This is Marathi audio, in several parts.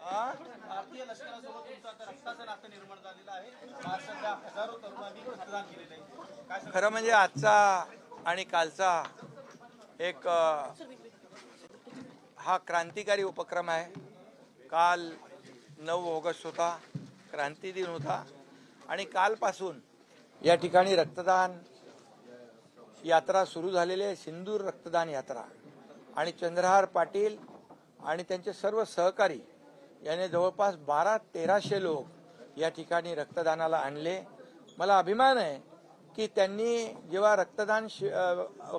भारतीय लष्करासोबत तुमचं आता रक्ताचं नातं निर्माण झालेलं आहे. महाराष्ट्रातल्या हजारो तरुणांनी मतदान केलेलं आहे. खरं म्हणजे आजचा आणि कालचा एक हा क्रांतिकारी उपक्रम आहे. काल 9 ऑगस्ट होता, क्रांती दिन होता आणि कालपासून या ठिकाणी रक्तदान यात्रा सुरू झालेली आहे. सिंदूर रक्तदान यात्रा आणि चंद्रहार पाटील आणि त्यांचे सर्व सहकारी याने जवळपास 1200-1300 लोक या ठिकाणी रक्तदानाला आणले. मला अभिमान आहे की त्यांनी जेव्हा रक्तदान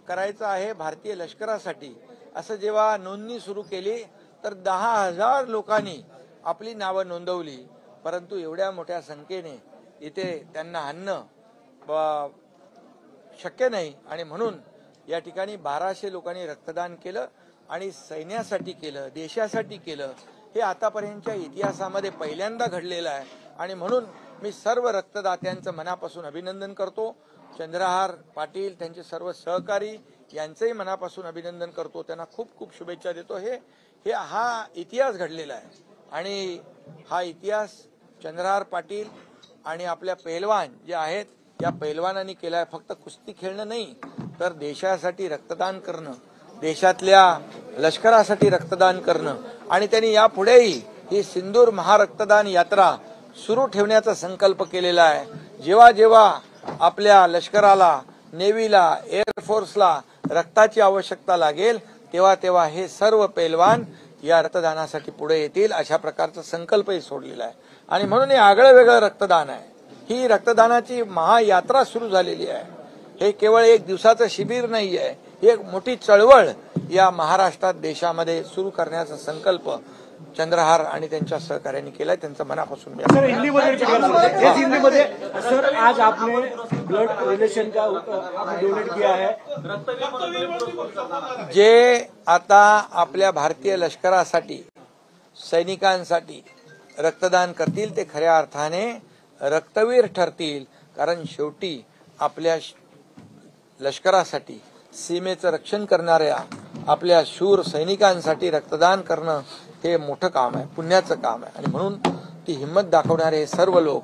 करायचं आहे भारतीय लष्करासाठी असं जेव्हा नोंदणी सुरू केली तर 10,000 लोकांनी आपली नावं नोंदवली. परंतु एवढ्या मोठ्या संख्येने इथे त्यांना आणणं शक्य नाही आणि म्हणून या ठिकाणी 1200 लोकांनी रक्तदान केलं आणि सैन्यासाठी केलं, देशासाठी केलं. हे आतापर्यंतच्या इतिहासामध्ये पहिल्यांदा घडलेलं आहे आणि म्हणून मी सर्व रक्तदात्यांचं मनापासून अभिनंदन करतो. चंद्रहार पाटील त्यांचे सर्व सहकारी यांचंही मनापासून अभिनंदन करतो. त्यांना खूप खूप शुभेच्छा देतो. हा इतिहास घडलेला आहे आणि हा इतिहास चंद्रहार पाटील आणि आपल्या पैलवान जे आहेत या पैलवानांनी केला आहे. फक्त कुस्ती खेळणं नाही तर देशासाठी रक्तदान करणं, देशातल्या लष्करासाठी रक्तदान करणं आणि त्यांनी यापुढेही ही सिंदूर महारक्तदान यात्रा सुरू ठेवण्याचा संकल्प केलेला आहे. जेव्हा जेव्हा आपल्या लष्कराला, नेव्हीला, एअरफोर्सला रक्ताची आवश्यकता लागेल तेव्हा तेव्हा हे सर्व पैलवान या रक्तदानासाठी पुढे येतील अशा प्रकारचा संकल्पही सोडलेला आहे आणि म्हणून हे आगळं वेगळं रक्तदान आहे. ही रक्तदानाची महायात्रा सुरू झालेली आहे. हे केवळ एक दिवसाचं शिबिर नाही आहे, ही एक मोठी चळवळ या महाराष्ट्रात देशामध्ये सुरू करण्याचा संकल्प चंद्रहार आणि त्यांच्या सहकार्यांनी केलाय. त्यांचं मनापासून सर हिंदी में सर आज आपने ब्लड रिलेशन का डोनेट किया है. जे आता आपल्या भारतीय लष्करासाठी, सैनिकांसाठी रक्तदान करतील ते खऱ्या अर्थाने रक्तवीर ठरतील. कारण शेवटी आपल्या लष्करासाठी, सीमेचं रक्षण करणाऱ्या आपल्या शूर सैनिकांसाठी रक्तदान करणं हे मोठं काम आहे, पुण्याचं काम आहे आणि म्हणून ती हिंमत दाखवणारे हे सर्व लोक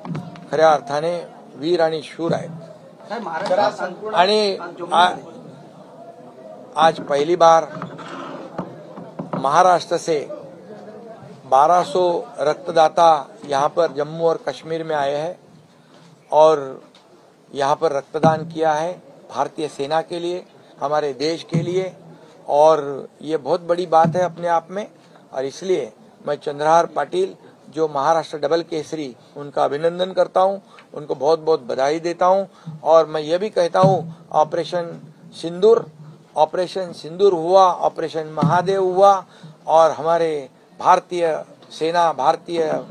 खऱ्या अर्थाने वीर आणि शूर आहेत. आणि आज पहली बार महाराष्ट्र से 1200 रक्तदाता यहाँ पर जम्मू और कश्मीर में आए हैं और यहाँ पर रक्तदान किया है भारतीय सेना के लिए, हमारे देश के लिए. और ये बहुत बड़ी बात है अपने आप में और इसलिए मैं चंद्रहार पाटिल जो महाराष्ट्र डबल केसरी उनका अभिनंदन करता हूं, उनको बहुत बहुत बधाई देता हूं. और मैं ये भी कहता हूं ऑपरेशन सिंदूर हुआ, ऑपरेशन महादेव हुआ और हमारे भारतीय सेना, भारतीय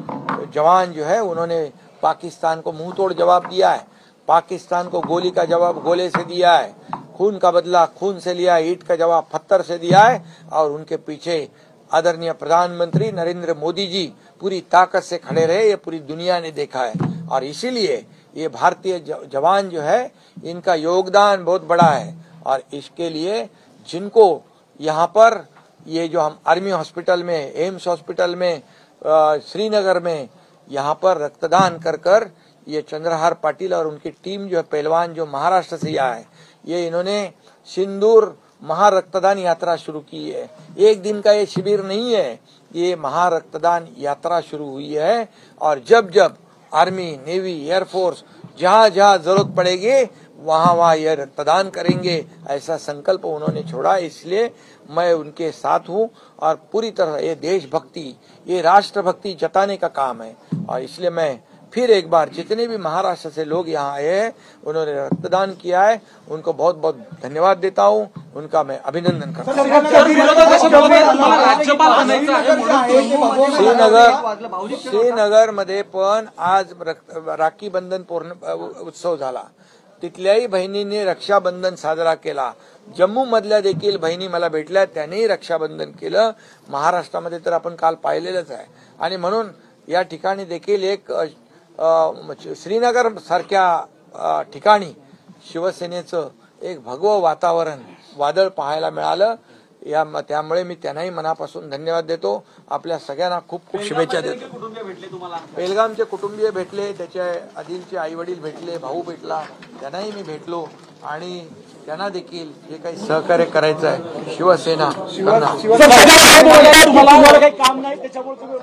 जवान जो है उन्होंने पाकिस्तान को मुंह तोड़ जवाब दिया है. पाकिस्तान को गोली का जवाब गोले से दिया है, खून का बदला खून से लिया है, ईंट का जवाब पत्थर से दिया है. और उनके पीछे आदरणीय प्रधानमंत्री नरेंद्र मोदी जी पूरी ताकत से खड़े रहे. ये पूरी दुनिया ने देखा है और इसीलिए ये भारतीय जवान जो है इनका योगदान बहुत बड़ा है. और इसके लिए जिनको यहाँ पर ये जो हम आर्मी हॉस्पिटल में, एम्स हॉस्पिटल में, श्रीनगर में यहाँ पर रक्तदान कर ये चंद्रहार पाटिल और उनकी टीम जो है पहलवान जो महाराष्ट्र से आया है, ये इन्होंने सिंदूर महारक्तदान यात्रा शुरू की है. एक दिन का ये शिविर नहीं है, ये महारक्तदान यात्रा शुरू हुई है. और जब जब आर्मी, नेवी, एयरफोर्स जहाँ जहाँ जरूरत पड़ेगी वहाँ वहाँ ये रक्तदान करेंगे ऐसा संकल्प उन्होंने छोड़ा. इसलिए मैं उनके साथ हूँ और पूरी तरह ये देशभक्ति, ये राष्ट्रभक्ति जताने का काम है. और इसलिए मैं फिर एक बार जितने भी महाराष्ट्र से लोग यहाँ आए हैं उन्होंने रक्तदान किया है, उनको बहुत बहुत धन्यवाद देता हूँ, उनका मैं अभिनंदन करता हूँ. श्रीनगर मध्ये पण आज राखी बंधन उत्सव झाला. तिथल्याही बहिणींनी रक्षाबंधन साजरा केला. जम्मू मधल्या देखील बहिणी मला भेटल्या, त्यांनीही रक्षाबंधन केलं. महाराष्ट्रामध्ये तर आपण काल पाहिलेलंच आहे आणि म्हणून या ठिकाणी देखील एक श्रीनगर सारख्या ठिकाणी शिवसेनेचं एक भगवं वातावरण, वादळ पाहायला मिळालं. त्यामुळे मी त्यांनाही मनापासून धन्यवाद देतो. आपल्या सगळ्यांना खूप खूप शुभेच्छा देतो. कुटुंबीय भेटले तुम्हाला? पेलगामचे कुटुंबीय भेटले, त्याच्या आदिलचे आई वडील भेटले, भाऊ भेटला, त्यांनाही मी भेटलो आणि त्यांना देखील जे काही सहकार्य करायचं आहे शिवसेना तुम्हाला काही काम नाही त्याच्यामुळे तुम्ही